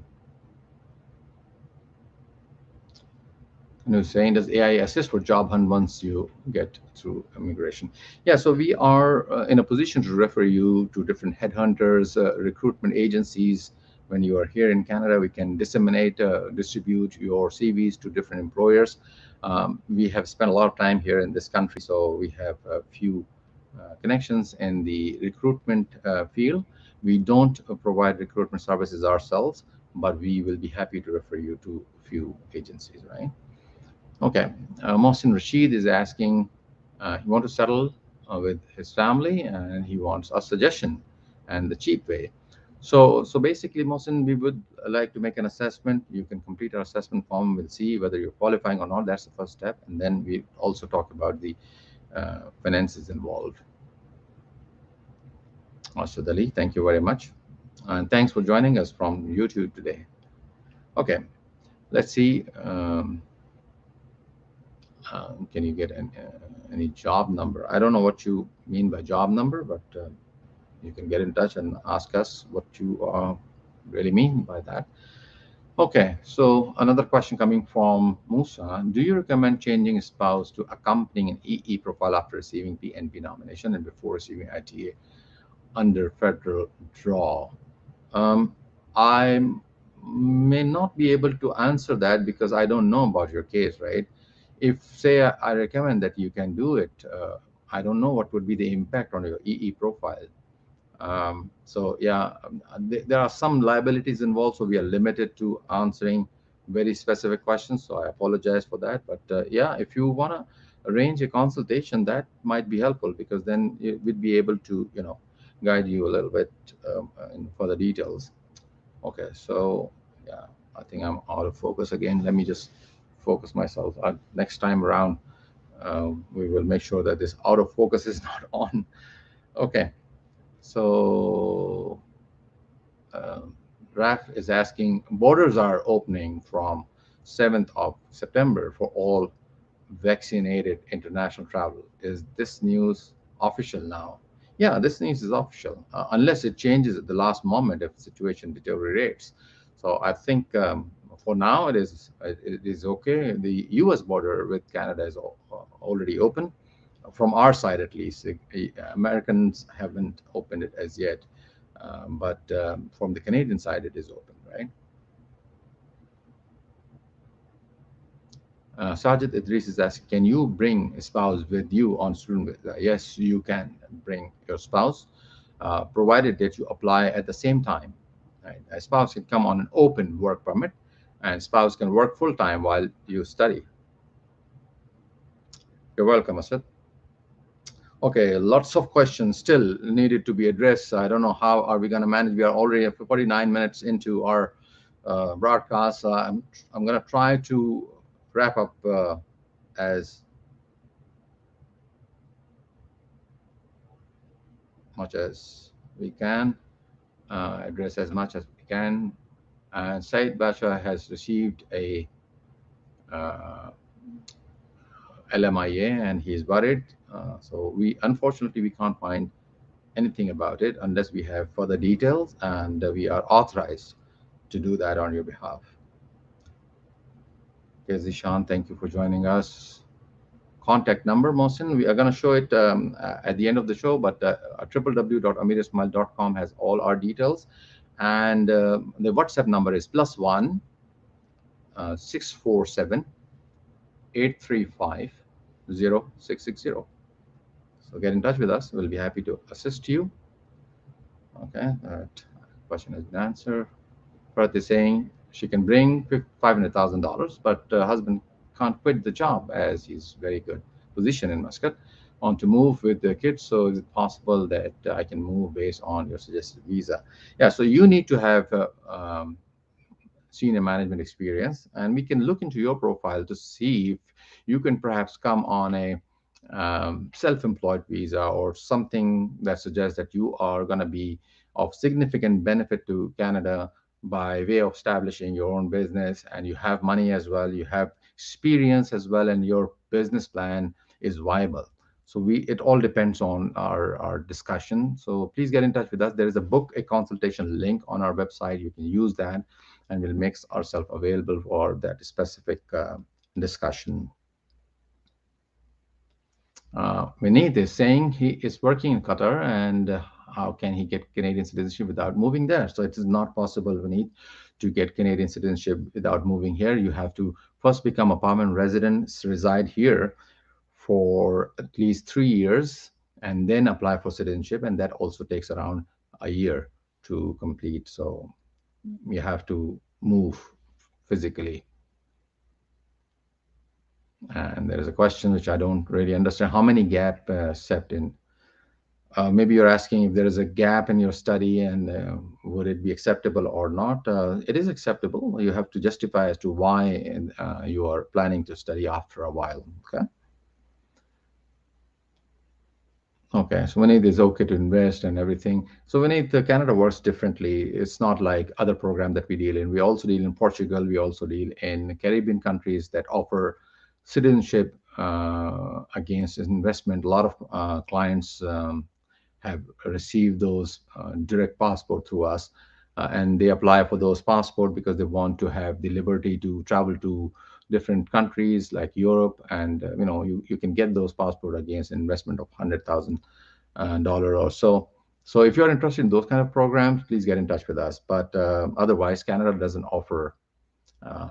Saying, does AI assist for job hunt once you get through immigration? Yeah, so we are in a position to refer you to different headhunters, recruitment agencies. When you are here in Canada, we can disseminate, distribute your CVs to different employers. We have spent a lot of time here in this country, so we have a few connections in the recruitment field. We don't provide recruitment services ourselves, but we will be happy to refer you to a few agencies, right? Okay. Mohsin Rashid is asking, he wants to settle with his family and he wants a suggestion and the cheap way. So basically, Mohsin, we would like to make an assessment. You can complete our assessment form. We'll see whether you're qualifying or not. That's the first step. And then we also talk about the finances involved. Ashad Ali, thank you very much. And thanks for joining us from YouTube today. Okay, let's see. Can you get any job number? I don't know what you mean by job number, but you can get in touch and ask us what you really mean by that. Okay, so another question coming from Musa. Do you recommend changing spouse to accompanying an EE profile after receiving PNP nomination and before receiving ITA under federal draw? Um, I may not be able to answer that because I don't know about your case, right? If, say, I recommend that you can do it, I don't know what would be the impact on your EE profile. So yeah, there are some liabilities involved, so we are limited to answering very specific questions. So I apologize for that. But yeah, if you want to arrange a consultation, that might be helpful because then we'd be able to, guide you a little bit in further details. Okay, so yeah, I think I'm out of focus again. Let me just focus myself. Next time around, we will make sure that this out of focus is not on. Okay, so uh, Raf is asking, borders are opening from 7th of September for all vaccinated international travel. Is this news official now? Yeah, this news is official, unless it changes at the last moment if the situation deteriorates. So I think for now it is okay. The U.S. border with Canada is already open, from our side at least. Americans haven't opened it as yet, but from the Canadian side it is open, right? Sajid Idris is asking, can you bring a spouse with you on student visa? Yes, you can bring your spouse, provided that you apply at the same time. Right? A spouse can come on an open work permit, and spouse can work full time while you study. You're welcome, Asad. Okay, lots of questions still needed to be addressed. I don't know how are we going to manage. We are already 49 minutes into our broadcast. I'm going to try to wrap up as much as we can, address as much as we can. And Said Basha has received a uh, LMIA and he's worried. So we unfortunately we can't find anything about it unless we have further details and we are authorized to do that on your behalf. Okay, Zishan, thank you for joining us. Contact number, Mohsin, we are going to show it at the end of the show, but www.amirismail.com has all our details. And the WhatsApp number is +1 647 835 0660. So get in touch with us. We'll be happy to assist you. Okay, that question has been answered. Prath is saying she can bring $500,000, but husband can't quit the job as he's very good position in Muscat. Want to move with the kids, so is it possible that I can move based on your suggested visa? Yeah, so you need to have senior management experience, and we can look into your profile to see if you can perhaps come on a self-employed visa or something that suggests that you are going to be of significant benefit to Canada by way of establishing your own business, and you have money as well, you have experience as well, and your business plan is viable. So it all depends on our discussion. So please get in touch with us. There is a book a consultation link on our website. You can use that, and we'll make ourselves available for that specific discussion. Vineet is saying he is working in Qatar, and how can he get Canadian citizenship without moving there? So it is not possible, Vineet, to get Canadian citizenship without moving here. You have to first become a permanent resident, reside here for at least 3 years, and then apply for citizenship, and that also takes around a year to complete. So you have to move physically. And there is a question which I don't really understand. How many gap set in? Maybe you're asking if there is a gap in your study and would it be acceptable or not. It is acceptable. You have to justify as to why you are planning to study after a while. Okay. Okay, so when it is okay to invest and everything. So when Canada works differently, it's not like other programs that we deal in. We also deal in Portugal. We also deal in Caribbean countries that offer citizenship against investment. A lot of clients have received those direct passport through us, and they apply for those passport because they want to have the liberty to travel to different countries like Europe, and you can get those passport against investment of $100,000 or so. So if you're interested in those kind of programs, please get in touch with us. But otherwise, Canada doesn't offer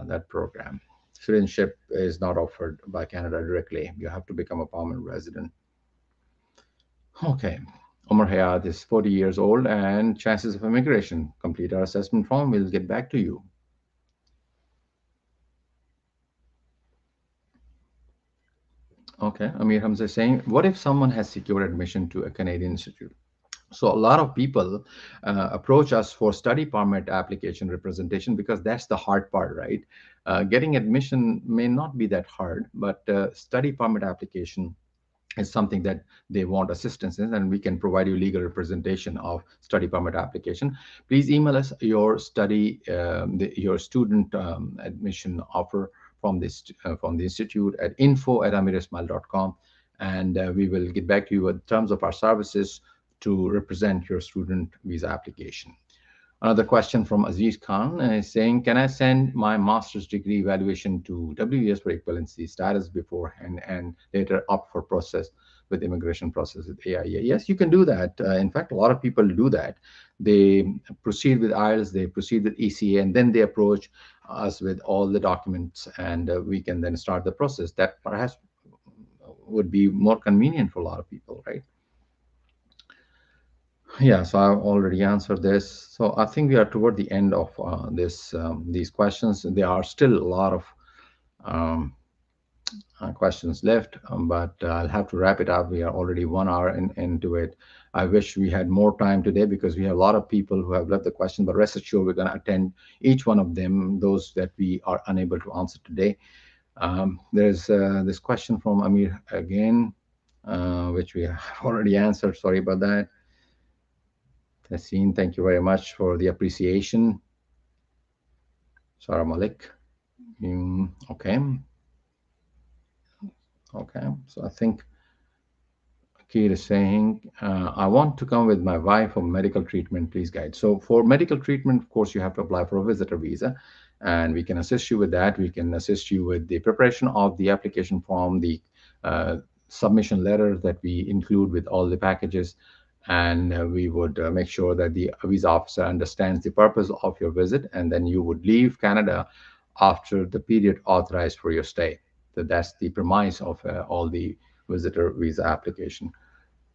that program. Citizenship is not offered by Canada directly. You have to become a permanent resident. Okay. Omar Hayat is 40 years old and chances of immigration. Complete our assessment form. We'll get back to you. Okay. Amir Hamza is saying, what if someone has secured admission to a Canadian institute? So a lot of people approach us for study permit application representation because that's the hard part, right? Getting admission may not be that hard, but study permit application is something that they want assistance in, and we can provide you legal representation of study permit application. Please email us your your student admission offer from the institute at info@amirismail.com, and we will get back to you in terms of our services to represent your student visa application. Another question from Aziz Khan is saying, can I send my master's degree evaluation to WES for equivalency status beforehand and later opt for process with immigration process with AIA? Yes, you can do that. In fact, a lot of people do that. They proceed with IELTS, they proceed with ECA, and then they approach us with all the documents, and we can then start the process. That perhaps would be more convenient for a lot of people, right? Yeah, so I've already answered this. So I think we are toward the end of these questions. There are still a lot of um, questions left, but I'll have to wrap it up. We are already 1 hour into it. I wish we had more time today because we have a lot of people who have left the question, but rest assured we're going to attend each one of them, those that we are unable to answer today. There's this question from Amir again, which we have already answered. Sorry about that. Tassine, thank you very much for the appreciation. Sarah Malik. Okay. Okay. So I think Keir is saying, I want to come with my wife for medical treatment. Please guide. So for medical treatment, of course, you have to apply for a visitor visa, and we can assist you with that. We can assist you with the preparation of the application form, the submission letter that we include with all the packages, and we would make sure that the visa officer understands the purpose of your visit, and then you would leave Canada after the period authorized for your stay. So that's the premise of all the visitor visa application.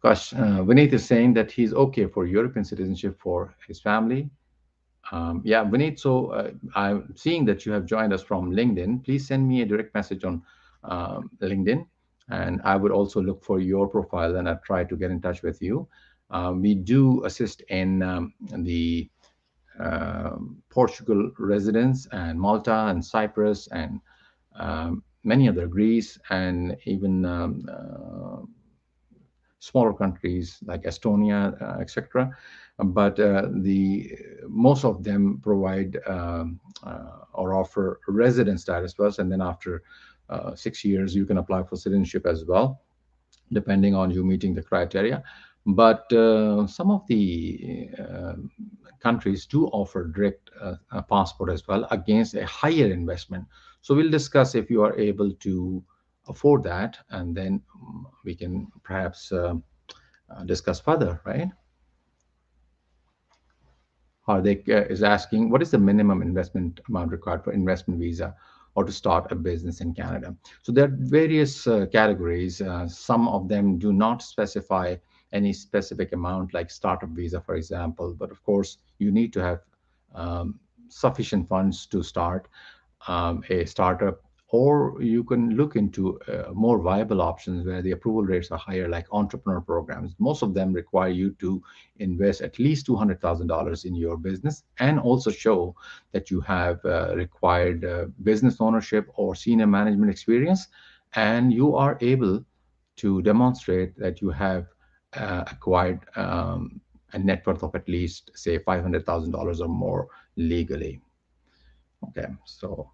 Gosh, Vineet is saying that he's okay for European citizenship for his family. Yeah, Vineet, so I'm seeing that you have joined us from LinkedIn. Please send me a direct message on LinkedIn, and I would also look for your profile and I'll try to get in touch with you. We do assist in the Portugal residents and Malta and Cyprus and many other Greece and even smaller countries like Estonia, etc. But the most of them provide or offer resident status first, and then after 6 years, you can apply for citizenship as well. depending on you meeting the criteria. But some of the countries do offer direct passport as well against a higher investment. So we'll discuss if you are able to afford that, and then we can perhaps discuss further, right? Hardik is asking, what is the minimum investment amount required for investment visa or to start a business in Canada? So there are various categories. Some of them do not specify any specific amount, like startup visa, for example. But of course, you need to have sufficient funds to start a startup, or you can look into more viable options where the approval rates are higher, like entrepreneur programs. Most of them require you to invest at least $200,000 in your business and also show that you have required business ownership or senior management experience, and you are able to demonstrate that you have acquired a net worth of at least, say, $500,000 or more legally. Okay, so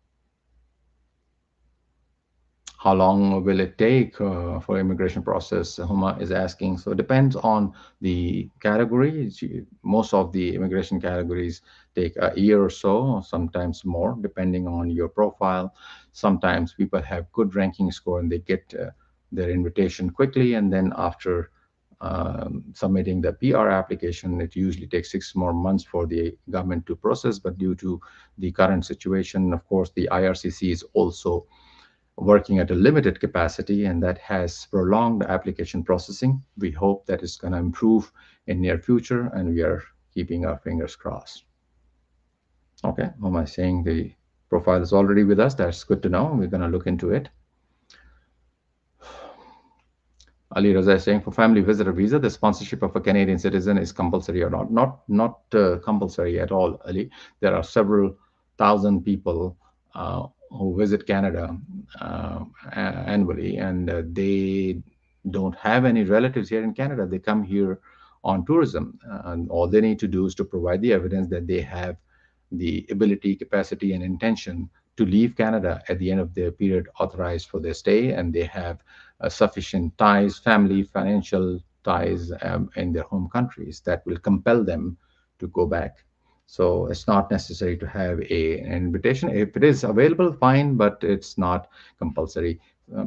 how long will it take for immigration process? Huma is asking. So it depends on the category. Most of the immigration categories take a year or so, sometimes more, depending on your profile. Sometimes people have good ranking score and they get their invitation quickly, and then after submitting the PR application, it usually takes 6 more months for the government to process. But due to the current situation, of course, the IRCC is also working at a limited capacity, and that has prolonged application processing. We hope that it's going to improve in near future, and we are keeping our fingers crossed. Okay, how am I saying the profile is already with us? That's good to know. We're going to look into it. Ali Raza is saying, for family visitor visa, the sponsorship of a Canadian citizen is compulsory or not? Not compulsory at all, Ali. There are several thousand people who visit Canada annually, and they don't have any relatives here in Canada. They come here on tourism, and all they need to do is to provide the evidence that they have the ability, capacity, and intention to leave Canada at the end of their period authorized for their stay, and they have sufficient ties, family, financial ties in their home countries that will compel them to go back. So it's not necessary to have an invitation. If it is available, fine, but it's not compulsory.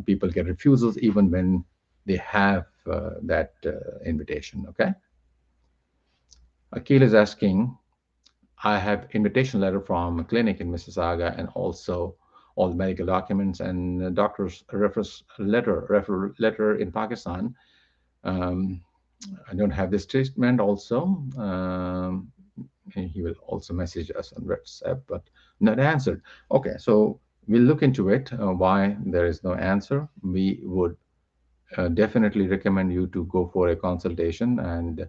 People get refusals even when they have that invitation. Okay. Akil is asking, I have invitation letter from a clinic in Mississauga and also all the medical documents and doctor's reference letter in Pakistan. Um, I don't have this treatment also. And he will also message us on WhatsApp, but not answered. Okay, so we'll look into it, why there is no answer. We would definitely recommend you to go for a consultation, and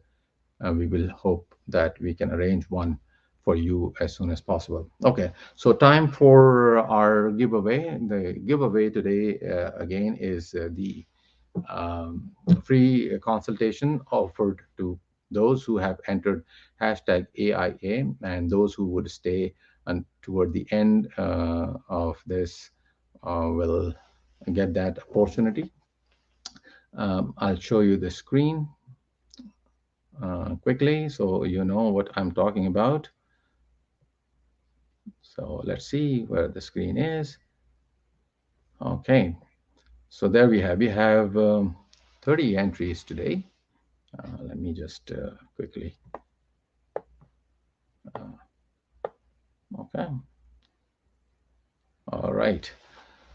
we will hope that we can arrange one for you as soon as possible. Okay, so time for our giveaway. The giveaway today, again, is the um, free consultation offered to those who have entered hashtag AIA, and those who would stay and toward the end of this will get that opportunity. I'll show you the screen quickly so you know what I'm talking about. So let's see where the screen is. Okay, so there we have 30 entries today. Let me just quickly. Okay. All right.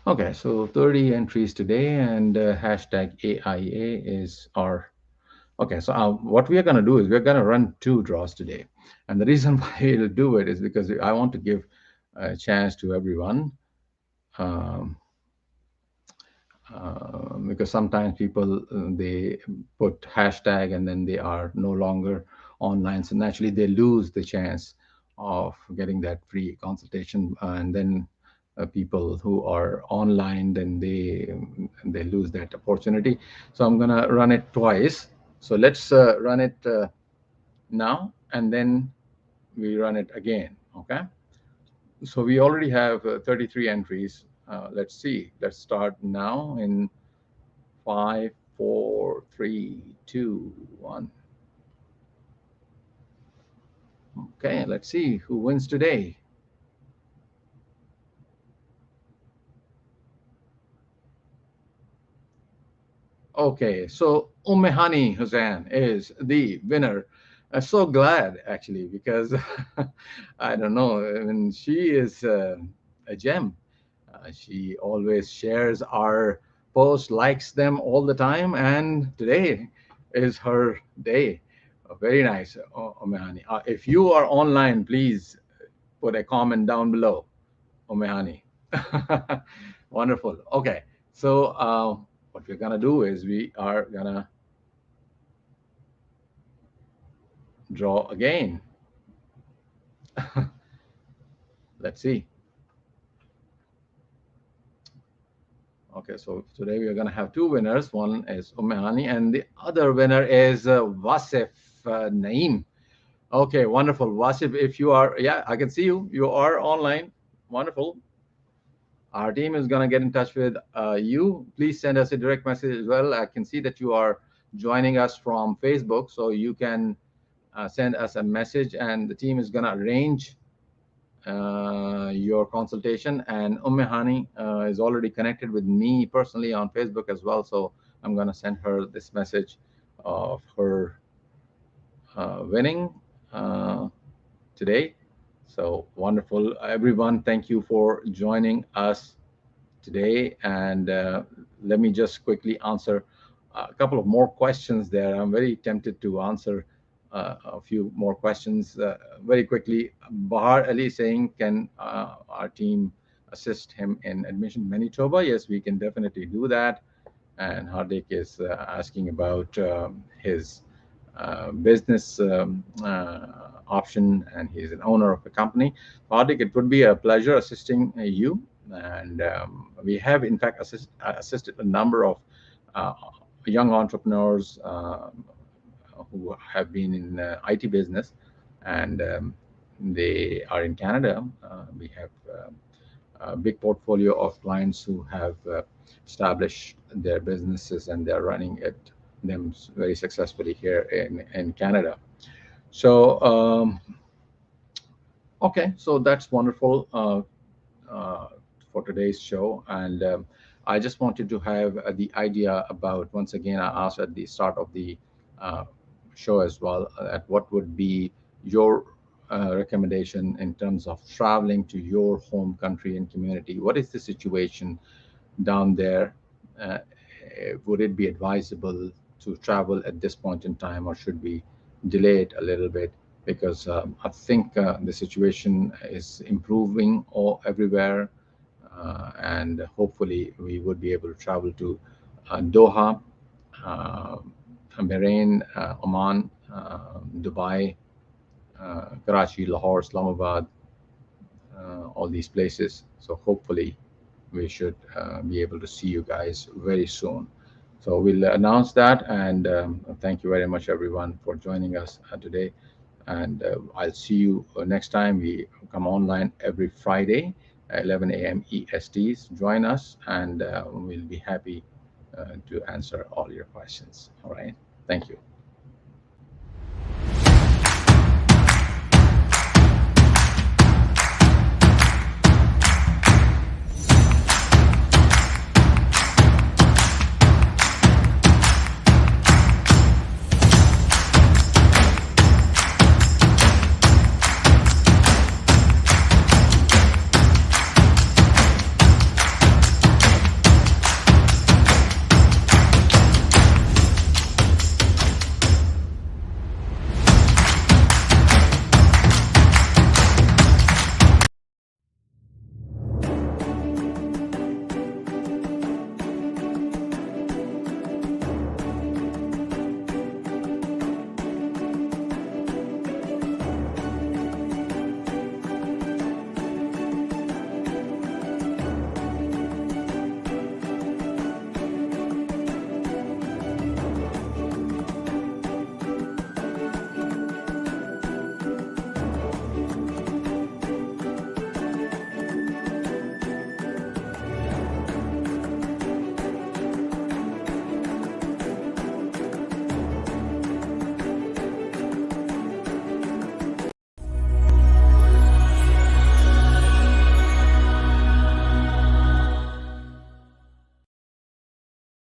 Okay, so 30 entries today, and hashtag AIA is our. Okay, so what we are going to do is we're going to run 2 draws today. And the reason why we'll do it is because I want to give a chance to everyone. Um, because sometimes people they put hashtag and then they are no longer online, so naturally they lose the chance of getting that free consultation, and then people who are online, then they lose that opportunity. So I'm gonna run it twice. So let's run it now, and then we run it again. Okay, so we already have 33 entries. Let's see, let's start now in 5, 4, 3, 2, 1. Okay, let's see who wins today. Okay, so Ummehani Hussain is the winner. I'm so glad actually because I don't know. I mean, she is a gem. She always shares our posts, likes them all the time, and today is her day. Very nice, Ummehani. If you are online, please put a comment down below, Ummehani. Wonderful. Okay, so what we're gonna do is we are gonna draw again. Let's see. Okay, so today we are gonna have two winners. One is Ummehani, and the other winner is Wasif Naeem. Okay, wonderful. Wasif, if you are, yeah, I can see you. You are online. Wonderful. Our team is going to get in touch with you. Please send us a direct message as well. I can see that you are joining us from Facebook, so you can send us a message, and the team is going to arrange your consultation. And Ummehani is already connected with me personally on Facebook as well, so I'm going to send her this message of her winning today. So wonderful, everyone. Thank you for joining us today. And let me just quickly answer a couple of more questions there. I'm very tempted to answer a few more questions very quickly. Bahar Ali saying, can our team assist him in admission to Manitoba? Yes, we can definitely do that. And Hardik is asking about his business option, and he's an owner of a company. Hardik, it would be a pleasure assisting you. And we have, in fact, assisted a number of uh, young entrepreneurs who have been in IT business, and they are in Canada. We have a big portfolio of clients who have established their businesses, and they're running them very successfully here in Canada. So, okay, so that's wonderful for today's show. And I just wanted to have the idea about, once again, I asked at the start of the uh, show as well, at what would be your recommendation in terms of traveling to your home country and community. What is the situation down there? Uh, would it be advisable to travel at this point in time, or should we delay it a little bit? Because I think the situation is improving everywhere, and hopefully we would be able to travel to Doha, uh, Bahrain, Oman, Dubai, Karachi, Lahore, Islamabad, all these places. So hopefully we should be able to see you guys very soon. So we'll announce that, and thank you very much, everyone, for joining us today. And I'll see you next time. We come online every Friday at 11 a.m. ESTs. Join us, and we'll be happy to answer all your questions. All right. Thank you.